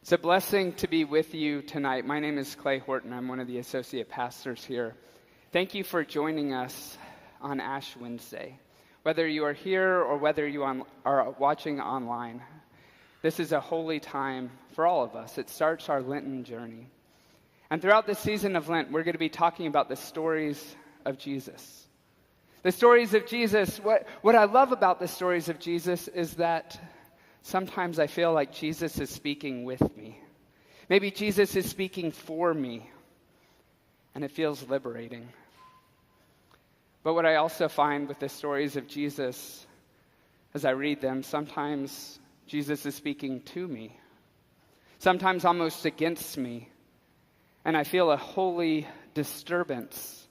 It's a blessing to be with you tonight. My name is Clay Horton. I'm one of the associate pastors here. Thank you for joining us on Ash Wednesday. Whether you are here or whether you are watching online, this is a holy time for all of us. It starts our Lenten journey. And throughout this season of Lent, we're going to be talking about the stories of Jesus. The stories of Jesus, what I love about the stories of Jesus is that sometimes I feel like Jesus is speaking with me. Maybe Jesus is speaking for me, and it feels liberating. But what I also find with the stories of Jesus, as I read them, sometimes Jesus is speaking to me, sometimes almost against me, and I feel a holy disturbance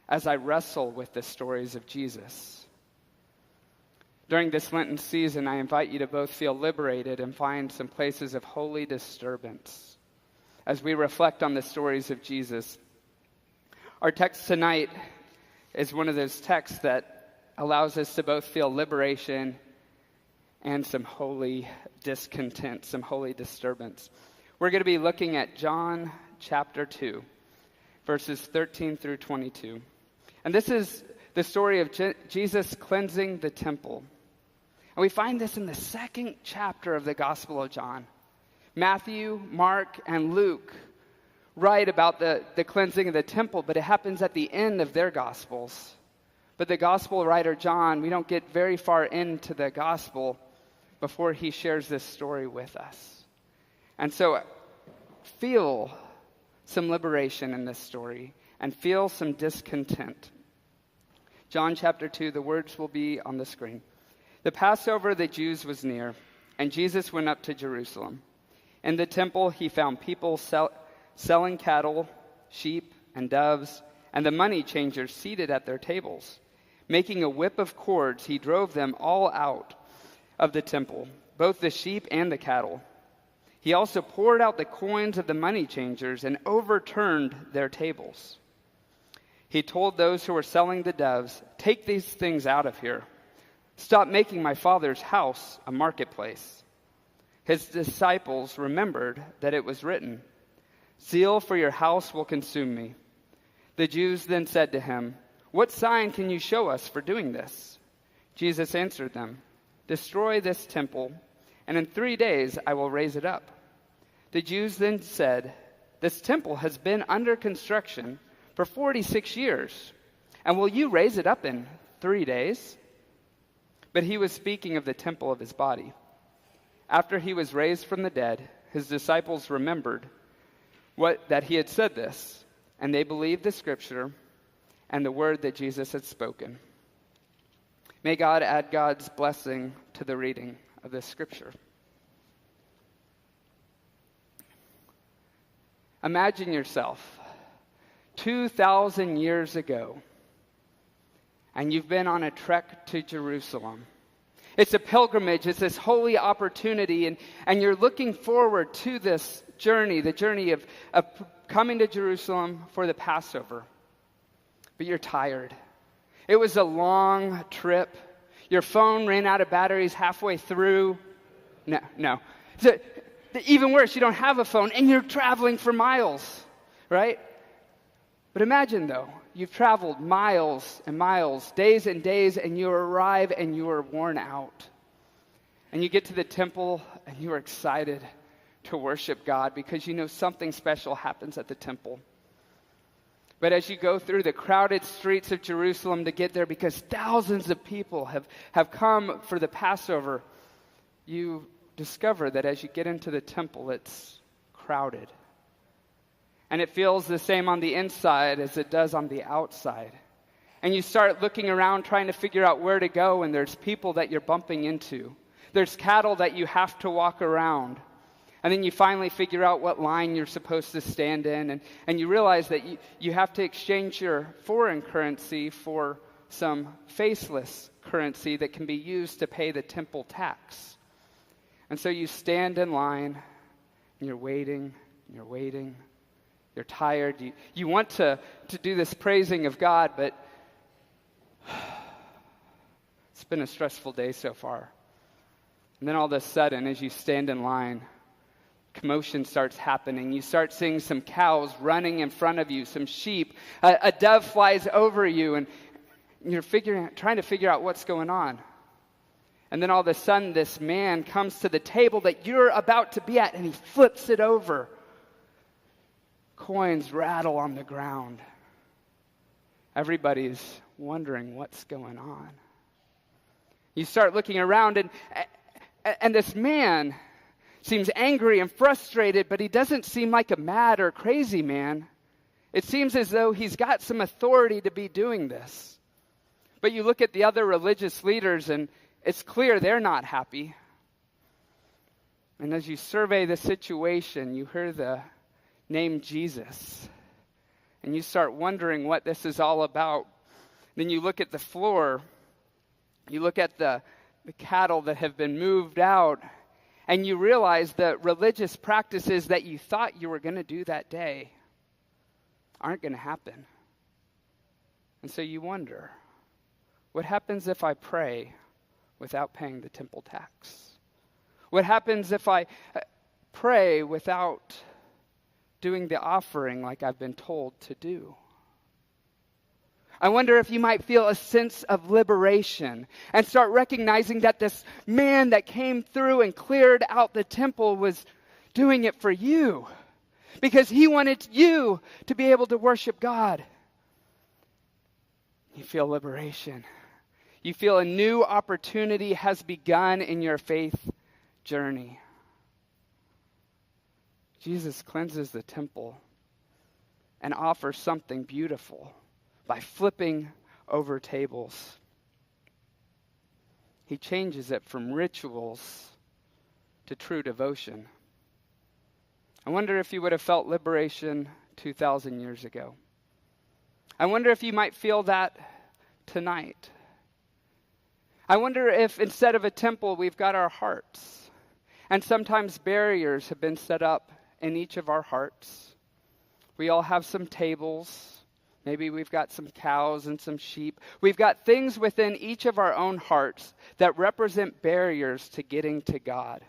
as I wrestle with the stories of Jesus. During this Lenten season, I invite you to both feel liberated and find some places of holy disturbance as we reflect on the stories of Jesus. Our text tonight is one of those texts that allows us to both feel liberation and some holy discontent, some holy disturbance. We're going to be looking at John chapter 2, verses 13 through 22. And this is the story of Jesus cleansing the temple. And we find this in the second chapter of the Gospel of John. Matthew, Mark, and Luke write about the cleansing of the temple, but it happens at the end of their Gospels. But the Gospel writer John, we don't get very far into the Gospel before he shares this story with us. And so feel some liberation in this story and feel some discontent. John chapter 2, the words will be on the screen. The Passover of the Jews was near, and Jesus went up to Jerusalem. In the temple, he found people selling cattle, sheep, and doves, and the money changers seated at their tables. Making a whip of cords, he drove them all out of the temple, both the sheep and the cattle. He also poured out the coins of the money changers and overturned their tables. He told those who were selling the doves, "Take these things out of here. Stop making my Father's house a marketplace." His disciples remembered that it was written, "Zeal for your house will consume me." The Jews then said to him, "What sign can you show us for doing this?" Jesus answered them, "Destroy this temple, and in 3 days I will raise it up." The Jews then said, "This temple has been under construction for 46 years, and will you raise it up in 3 days?" But he was speaking of the temple of his body. After he was raised from the dead, his disciples remembered that he had said this, and they believed the scripture and the word that Jesus had spoken. May God add God's blessing to the reading of this scripture. Imagine yourself 2,000 years ago, and you've been on a trek to Jerusalem. It's a pilgrimage. It's this holy opportunity, and you're looking forward to this journey, the journey of coming to Jerusalem for the Passover. But you're tired. It was a long trip. Your phone ran out of batteries halfway through. No. Even worse, you don't have a phone, and you're traveling for miles, right? But imagine, though, you've traveled miles and miles, days and days, and you arrive and you are worn out. And you get to the temple and you are excited to worship God because you know something special happens at the temple. But as you go through the crowded streets of Jerusalem to get there, because thousands of people have come for the Passover, you discover that as you get into the temple, it's crowded. And it feels the same on the inside as it does on the outside. And you start looking around trying to figure out where to go, and there's people that you're bumping into. There's cattle that you have to walk around. And then you finally figure out what line you're supposed to stand in, and you realize that you have to exchange your foreign currency for some faceless currency that can be used to pay the temple tax. And so you stand in line, and you're waiting, and you're waiting. You're tired. You want to do this praising of God, but it's been a stressful day so far. And then all of a sudden, as you stand in line, commotion starts happening. You start seeing some cows running in front of you, some sheep. A dove flies over you, and you're trying to figure out what's going on. And then all of a sudden, this man comes to the table that you're about to be at, and he flips it over. Coins rattle on the ground. Everybody's wondering what's going on. You start looking around, and this man seems angry and frustrated, but he doesn't seem like a mad or crazy man. It seems as though he's got some authority to be doing this. But you look at the other religious leaders, and it's clear they're not happy. And as you survey the situation, you hear the name Jesus. And you start wondering what this is all about. Then you look at the floor. You look at the cattle that have been moved out. And you realize the religious practices that you thought you were going to do that day aren't going to happen. And so you wonder, what happens if I pray without paying the temple tax? What happens if I pray without doing the offering like I've been told to do? I wonder if you might feel a sense of liberation and start recognizing that this man that came through and cleared out the temple was doing it for you because he wanted you to be able to worship God. You feel liberation. You feel a new opportunity has begun in your faith journey. Jesus cleanses the temple and offers something beautiful by flipping over tables. He changes it from rituals to true devotion. I wonder if you would have felt liberation 2,000 years ago. I wonder if you might feel that tonight. I wonder if instead of a temple, we've got our hearts. And sometimes barriers have been set up in each of our hearts. We all have some tables. Maybe we've got some cows and some sheep. We've got things within each of our own hearts that represent barriers to getting to God.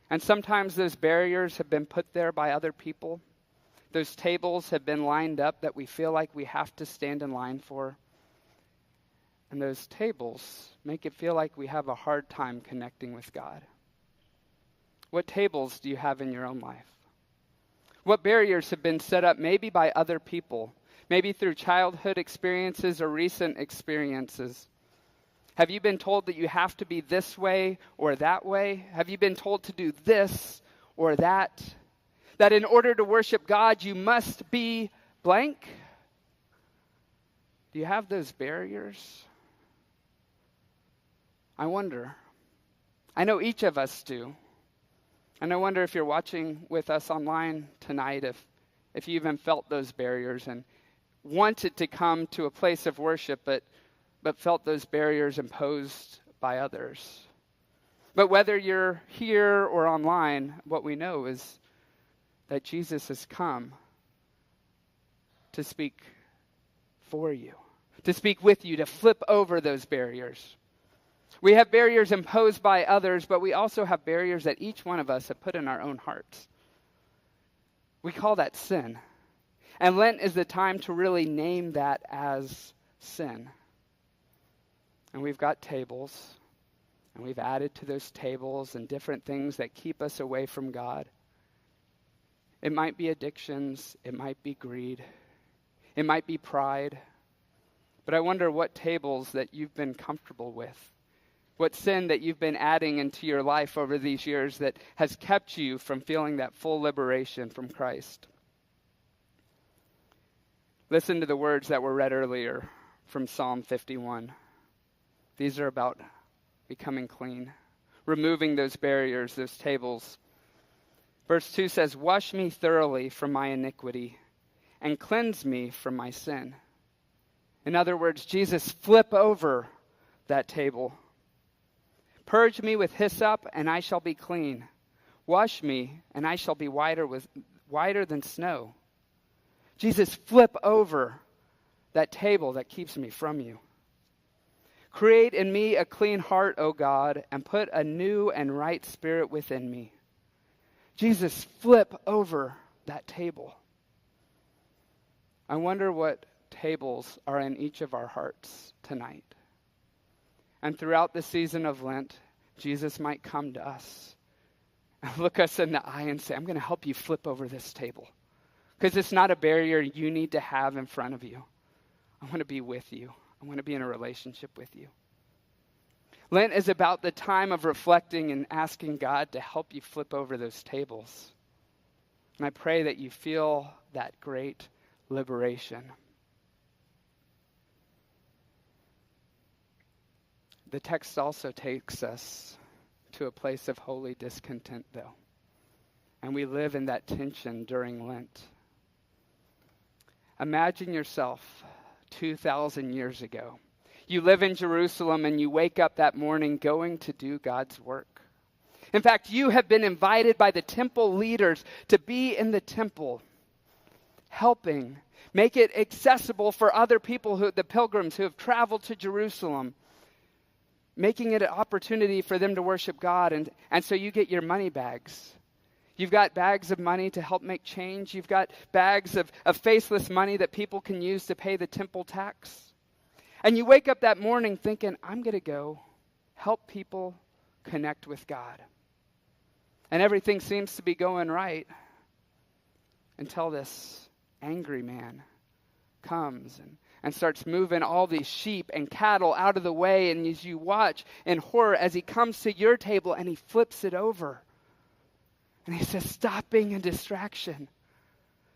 And sometimes those barriers have been put there by other people. Those tables have been lined up that we feel like we have to stand in line for. And those tables make it feel like we have a hard time connecting with God. What tables do you have in your own life? What barriers have been set up maybe by other people, maybe through childhood experiences or recent experiences? Have you been told that you have to be this way or that way? Have you been told to do this or that? That in order to worship God, you must be blank? Do you have those barriers? I wonder. I know each of us do. And I wonder if you're watching with us online tonight, if you even felt those barriers and wanted to come to a place of worship, but felt those barriers imposed by others. But whether you're here or online, what we know is that Jesus has come to speak for you, to speak with you, to flip over those barriers. We have barriers imposed by others, but we also have barriers that each one of us have put in our own hearts. We call that sin. And Lent is the time to really name that as sin. And we've got tables, and we've added to those tables and different things that keep us away from God. It might be addictions, it might be greed, it might be pride. But I wonder what tables that you've been comfortable with. What sin that you've been adding into your life over these years that has kept you from feeling that full liberation from Christ. Listen to the words that were read earlier from Psalm 51. These are about becoming clean, removing those barriers, those tables. Verse 2 says, "Wash me thoroughly from my iniquity and cleanse me from my sin." In other words, Jesus, flip over that table. "Purge me with hyssop, and I shall be clean. Wash me, and I shall be whiter than snow." Jesus, flip over that table that keeps me from you. "Create in me a clean heart, O God, and put a new and right spirit within me." Jesus, flip over that table. I wonder what tables are in each of our hearts tonight. And throughout the season of Lent, Jesus might come to us and look us in the eye and say, I'm going to help you flip over this table. Because it's not a barrier you need to have in front of you. I want to be with you. I want to be in a relationship with you. Lent is about the time of reflecting and asking God to help you flip over those tables. And I pray that you feel that great liberation. The text also takes us to a place of holy discontent, though. And we live in that tension during Lent. Imagine yourself 2,000 years ago. You live in Jerusalem and you wake up that morning going to do God's work. In fact, you have been invited by the temple leaders to be in the temple, helping make it accessible for other people, the pilgrims who have traveled to Jerusalem, making it an opportunity for them to worship God. And so you get your money bags. You've got bags of money to help make change. You've got bags of faceless money that people can use to pay the temple tax. And you wake up that morning thinking, I'm going to go help people connect with God. And everything seems to be going right until this angry man comes and starts moving all these sheep and cattle out of the way. And as you watch in horror as he comes to your table and he flips it over. And he says, stop being a distraction.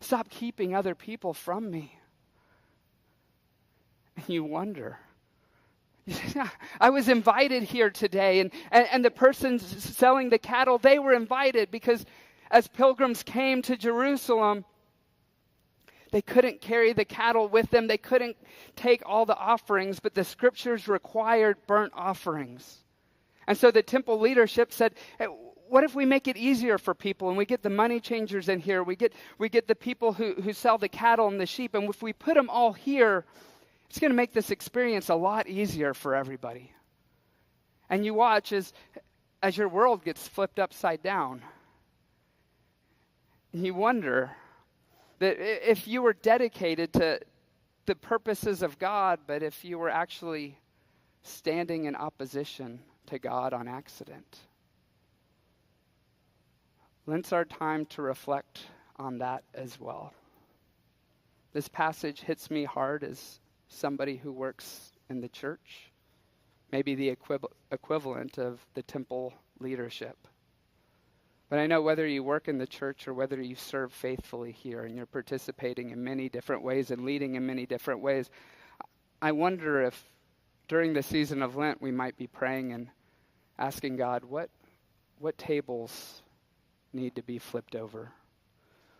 Stop keeping other people from me. And you wonder, I was invited here today, and the person selling the cattle, they were invited because as pilgrims came to Jerusalem, they couldn't carry the cattle with them. They couldn't take all the offerings, but the scriptures required burnt offerings. And so the temple leadership said, hey, what if we make it easier for people and we get the money changers in here, we get the people who sell the cattle and the sheep, and if we put them all here, it's going to make this experience a lot easier for everybody. And you watch as your world gets flipped upside down. And you wonder that if you were dedicated to the purposes of God, but if you were actually standing in opposition to God on accident. Lent's our time to reflect on that as well. This passage hits me hard as somebody who works in the church, maybe the equivalent of the temple leadership. But I know whether you work in the church or whether you serve faithfully here and you're participating in many different ways and leading in many different ways, I wonder if during the season of Lent we might be praying and asking God, what tables need to be flipped over?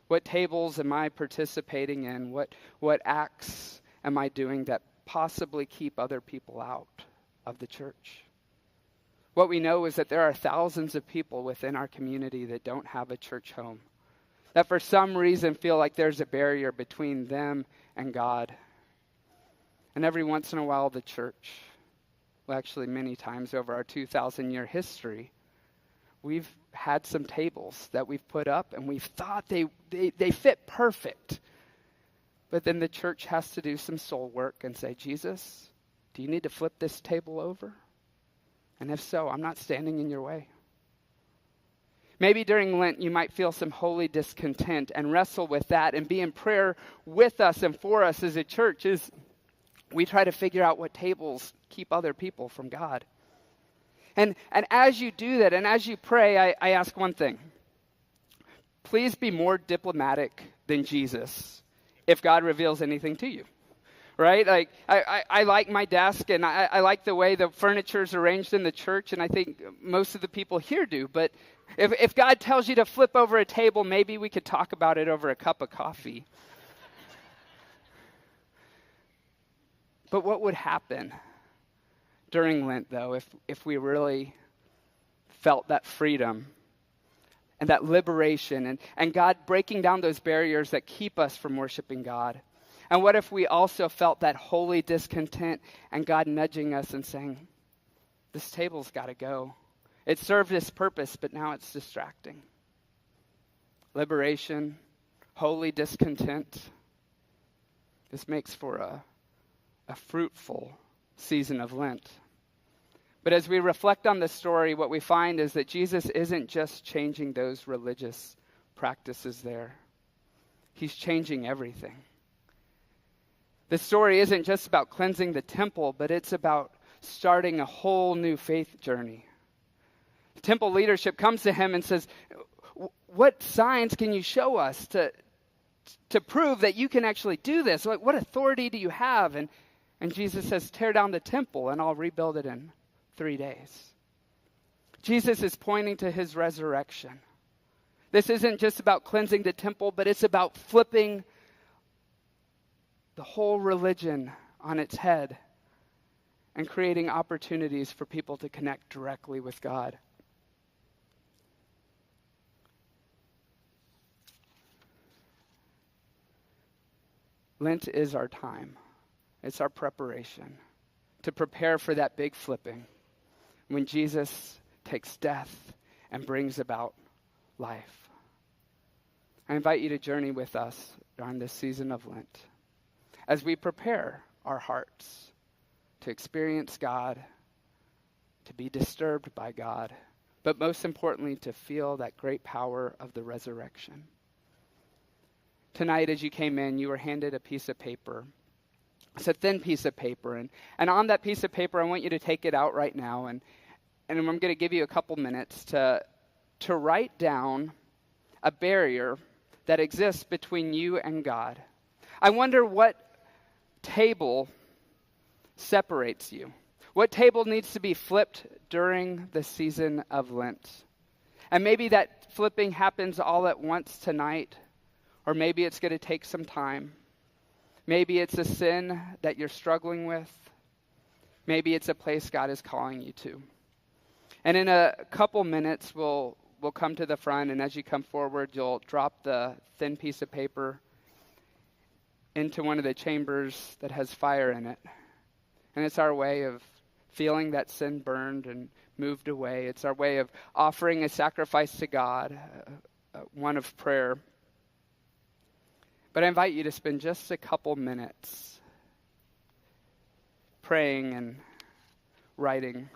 What tables am I participating in? What acts am I doing that possibly keep other people out of the church? What we know is that there are thousands of people within our community that don't have a church home, that for some reason feel like there's a barrier between them and God. And every once in a while the church, well actually many times over our 2,000-year history, we've had some tables that we've put up and we've thought they fit perfect. But then the church has to do some soul work and say, Jesus, do you need to flip this table over? And if so, I'm not standing in your way. Maybe during Lent you might feel some holy discontent and wrestle with that and be in prayer with us and for us as a church as we try to figure out what tables keep other people from God. And as you do that and as you pray, I ask one thing. Please be more diplomatic than Jesus if God reveals anything to you, right? Like, I like my desk, and I like the way the furniture is arranged in the church, and I think most of the people here do. But if God tells you to flip over a table, maybe we could talk about it over a cup of coffee. But what would happen during Lent, though, if we really felt that freedom and that liberation and God breaking down those barriers that keep us from worshiping God? And what if we also felt that holy discontent and God nudging us and saying, this table's got to go. It served its purpose, but now it's distracting. liberation, holy discontent. This makes for a fruitful season of Lent. But as we reflect on this story, what we find is that Jesus isn't just changing those religious practices there. He's changing everything. This story isn't just about cleansing the temple, but it's about starting a whole new faith journey. The temple leadership comes to him and says, what signs can you show us to prove that you can actually do this? Like, what authority do you have? And Jesus says, tear down the temple and I'll rebuild it in 3 days. Jesus is pointing to his resurrection. This isn't just about cleansing the temple, but it's about flipping the whole religion on its head and creating opportunities for people to connect directly with God. Lent is our time. It's our preparation to prepare for that big flipping when Jesus takes death and brings about life. I invite you to journey with us during this season of Lent as we prepare our hearts to experience God, to be disturbed by God, but most importantly, to feel that great power of the resurrection. Tonight, as you came in, you were handed a piece of paper. It's a thin piece of paper, and on that piece of paper, I want you to take it out right now, and I'm going to give you a couple minutes to write down a barrier that exists between you and God. I wonder what table separates you. What table needs to be flipped during the season of Lent? And maybe that flipping happens all at once tonight, or maybe it's going to take some time. Maybe it's a sin that you're struggling with. Maybe it's a place God is calling you to. And in a couple minutes, we'll come to the front, and as you come forward, you'll drop the thin piece of paper into one of the chambers that has fire in it. And it's our way of feeling that sin burned and moved away. It's our way of offering a sacrifice to God, one of prayer. But I invite you to spend just a couple minutes praying and writing